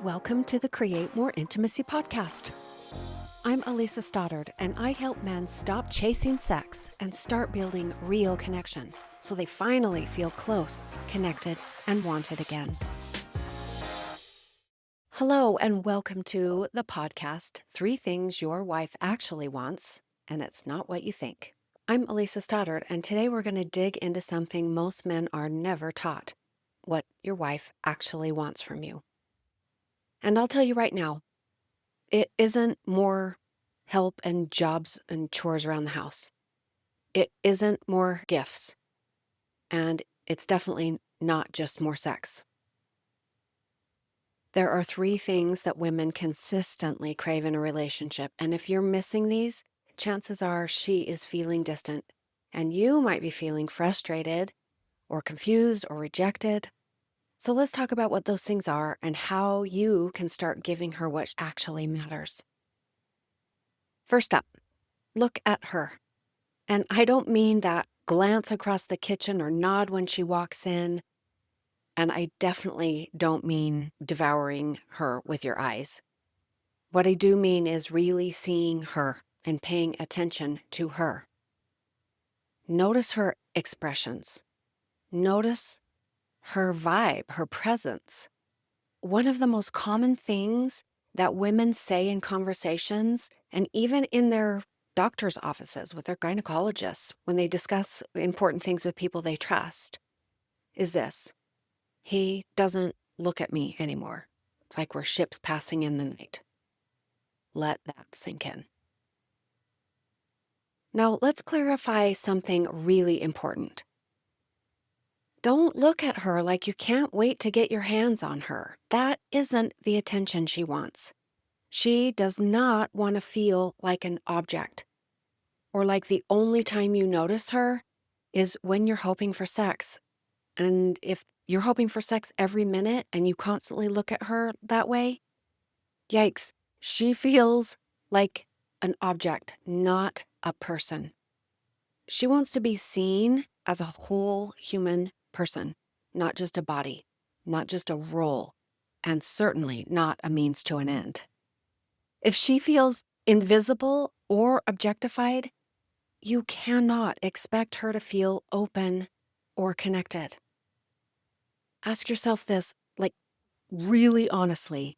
Welcome to the Create More Intimacy podcast. I'm Elisa Stoddard, and I help men stop chasing sex and start building real connection so they finally feel close, connected, and wanted again. Hello, and welcome to the podcast, 3 Things Your Wife Actually Wants, and It's Not What You Think. I'm Elisa Stoddard, and today we're going to dig into something most men are never taught: what your wife actually wants from you. And I'll tell you right now, it isn't more help and jobs and chores around the house. It isn't more gifts. And it's definitely not just more sex. There are 3 things that women consistently crave in a relationship. And if you're missing these, chances are she is feeling distant. And you might be feeling frustrated or confused or rejected. So let's talk about what those things are and how you can start giving her what actually matters. First up, look at her. And I don't mean that glance across the kitchen or nod when she walks in. And I definitely don't mean devouring her with your eyes. What I do mean is really seeing her and paying attention to her. Notice her expressions. Notice her vibe, her presence. One of the most common things that women say in conversations, and even in their doctor's offices with their gynecologists when they discuss important things with people they trust, is this: he doesn't look at me anymore. It's like we're ships passing in the night. Let that sink in. Now, let's clarify something really important. Don't look at her like you can't wait to get your hands on her. That isn't the attention she wants. She does not want to feel like an object, or like the only time you notice her is when you're hoping for sex. And if you're hoping for sex every minute and you constantly look at her that way, yikes, she feels like an object, not a person. She wants to be seen as a whole human person, not just a body, not just a role, and certainly not a means to an end. If she feels invisible or objectified, you cannot expect her to feel open or connected. Ask yourself this, like, really honestly.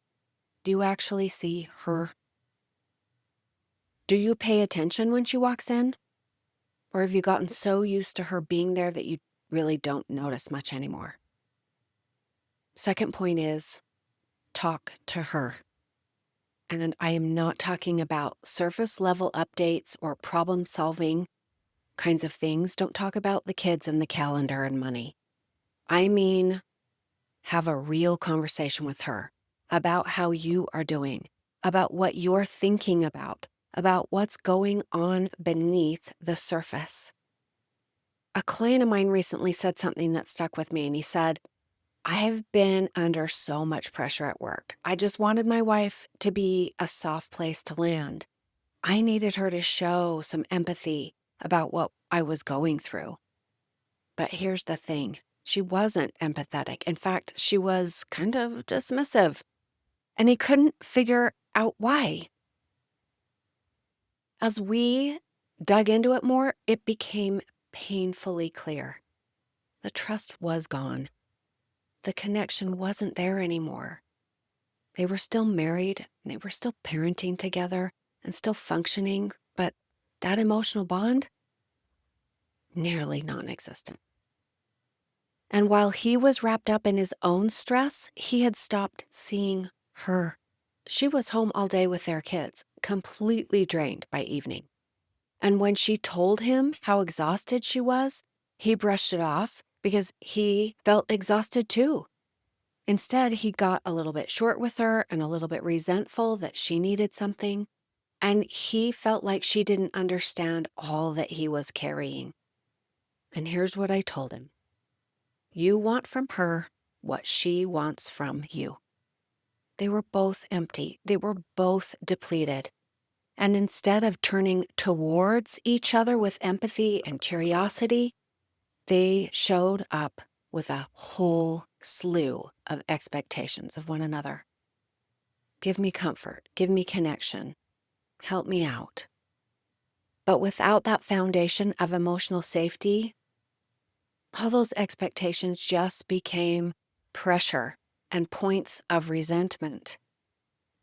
Do you actually see her? Do you pay attention when she walks in? Or have you gotten so used to her being there that you really don't notice much anymore? Second point is, talk to her. And I am not talking about surface level updates or problem solving kinds of things. Don't talk about the kids and the calendar and money. I mean, have a real conversation with her about how you are doing, about what you're thinking about what's going on beneath the surface. A client of mine recently said something that stuck with me, and he said, I have been under so much pressure at work. I just wanted my wife to be a soft place to land. I needed her to show some empathy about what I was going through. But here's the thing. She wasn't empathetic. In fact, she was kind of dismissive. And he couldn't figure out why. As we dug into it more, it became painfully clear. The trust was gone. The connection wasn't there anymore. They were still married, and they were still parenting together and still functioning, but that emotional bond, nearly non-existent. And while he was wrapped up in his own stress, he had stopped seeing her. She was home all day with their kids, completely drained by evening. And when she told him how exhausted she was, he brushed it off because he felt exhausted too. Instead, he got a little bit short with her and a little bit resentful that she needed something. And he felt like she didn't understand all that he was carrying. And here's what I told him. You want from her what she wants from you. They were both empty. They were both depleted. And instead of turning towards each other with empathy and curiosity, they showed up with a whole slew of expectations of one another. Give me comfort. Give me connection. Help me out. But without that foundation of emotional safety, all those expectations just became pressure and points of resentment.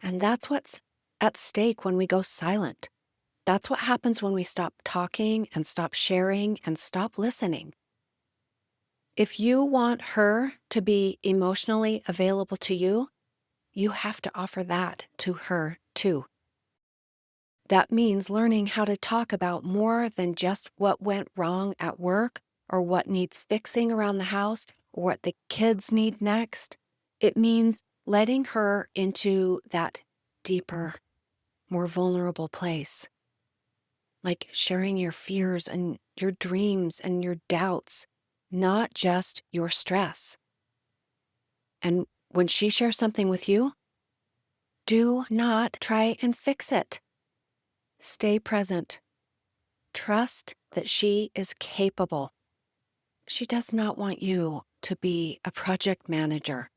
And that's what's at stake when we go silent. That's what happens when we stop talking and stop sharing and stop listening. If you want her to be emotionally available to you, you have to offer that to her too. That means learning how to talk about more than just what went wrong at work or what needs fixing around the house or what the kids need next. It means letting her into that deeper, more vulnerable place, like sharing your fears and your dreams and your doubts, not just your stress. And when she shares something with you, do not try and fix it. Stay present. Trust that she is capable. She does not want you to be a project manager.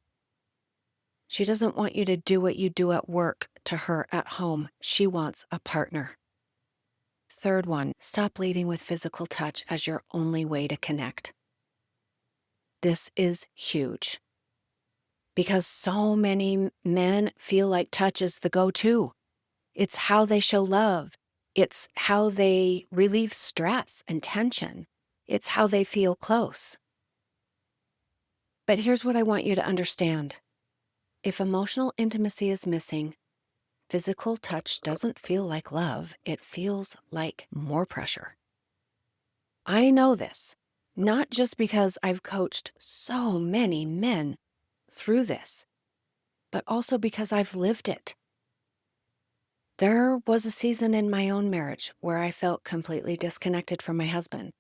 She doesn't want you to do what you do at work to her at home. She wants a partner. Third one, stop leading with physical touch as your only way to connect. This is huge because so many men feel like touch is the go-to. It's how they show love. It's how they relieve stress and tension. It's how they feel close. But here's what I want you to understand. If emotional intimacy is missing, physical touch doesn't feel like love. It feels like more pressure. I know this, not just because I've coached so many men through this, but also because I've lived it. There was a season in my own marriage where I felt completely disconnected from my husband.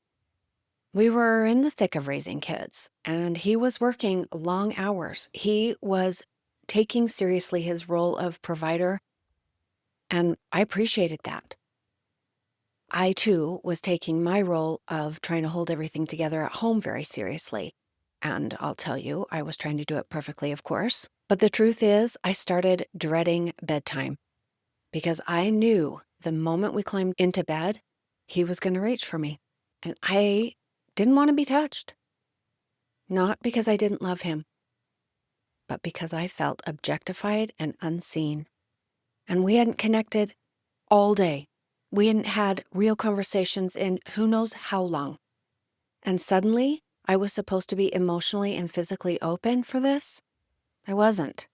We were in the thick of raising kids, and he was working long hours. He was taking seriously his role of provider, and I appreciated that. I, too, was taking my role of trying to hold everything together at home very seriously. And I'll tell you, I was trying to do it perfectly, of course. But the truth is, I started dreading bedtime because I knew the moment we climbed into bed, he was going to reach for me. And I didn't want to be touched. Not because I didn't love him, but because I felt objectified and unseen. And we hadn't connected all day. We hadn't had real conversations in who knows how long. And suddenly, I was supposed to be emotionally and physically open for this. I wasn't.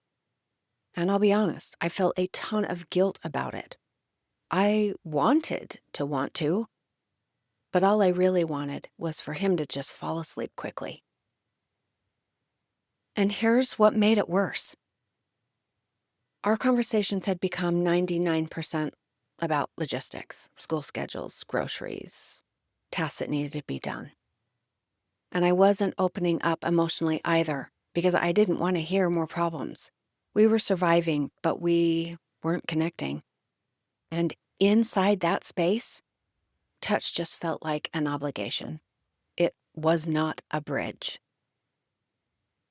And I'll be honest, I felt a ton of guilt about it. I wanted to want to, but all I really wanted was for him to just fall asleep quickly. And here's what made it worse. Our conversations had become 99% about logistics, school schedules, groceries, tasks that needed to be done. And I wasn't opening up emotionally either because I didn't want to hear more problems. We were surviving, but we weren't connecting. And inside that space, touch just felt like an obligation. It was not a bridge.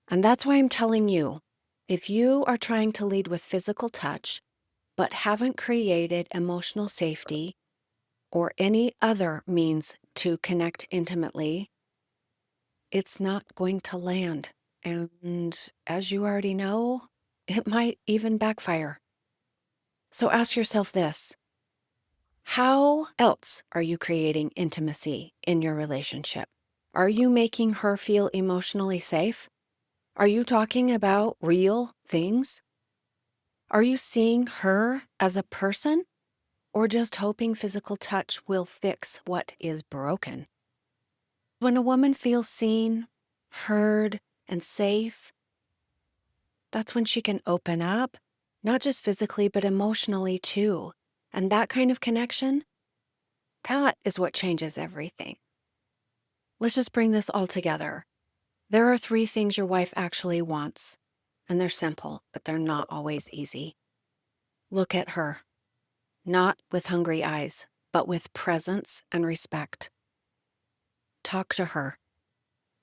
And that's why I'm telling you, if you are trying to lead with physical touch, but haven't created emotional safety or any other means to connect intimately, it's not going to land. And as you already know, it might even backfire. So ask yourself this: how else are you creating intimacy in your relationship? Are you making her feel emotionally safe? Are you talking about real things? Are you seeing her as a person or just hoping physical touch will fix what is broken? When a woman feels seen, heard, and safe, that's when she can open up, not just physically, but emotionally too. And that kind of connection, that is what changes everything. Let's just bring this all together. There are 3 things your wife actually wants, and they're simple, but they're not always easy. Look at her, not with hungry eyes, but with presence and respect. Talk to her,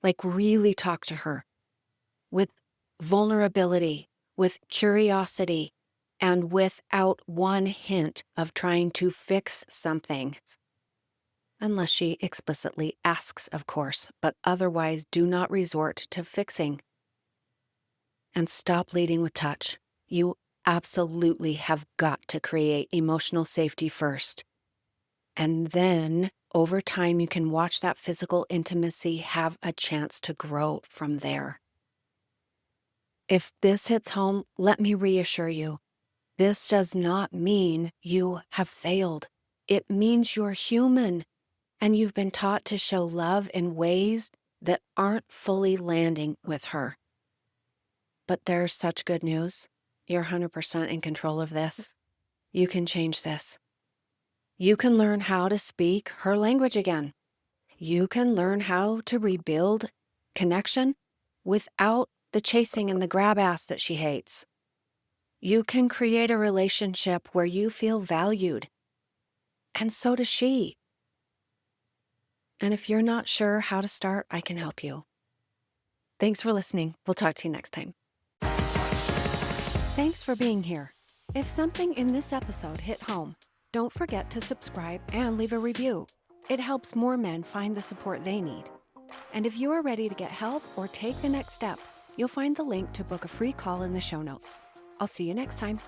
like really talk to her, with vulnerability, with curiosity, and without one hint of trying to fix something. Unless she explicitly asks, of course, but otherwise do not resort to fixing. And stop leading with touch. You absolutely have got to create emotional safety first. And then, over time, you can watch that physical intimacy have a chance to grow from there. If this hits home, let me reassure you, this does not mean you have failed. It means you're human, and you've been taught to show love in ways that aren't fully landing with her. But there's such good news. You're 100% in control of this. You can change this. You can learn how to speak her language again. You can learn how to rebuild connection without the chasing and the grab ass that she hates. You can create a relationship where you feel valued, and so does she. And if you're not sure how to start, I can help you. Thanks for listening. We'll talk to you next time. Thanks for being here. If something in this episode hit home, don't forget to subscribe and leave a review. It helps more men find the support they need. And if you are ready to get help or take the next step, you'll find the link to book a free call in the show notes. I'll see you next time.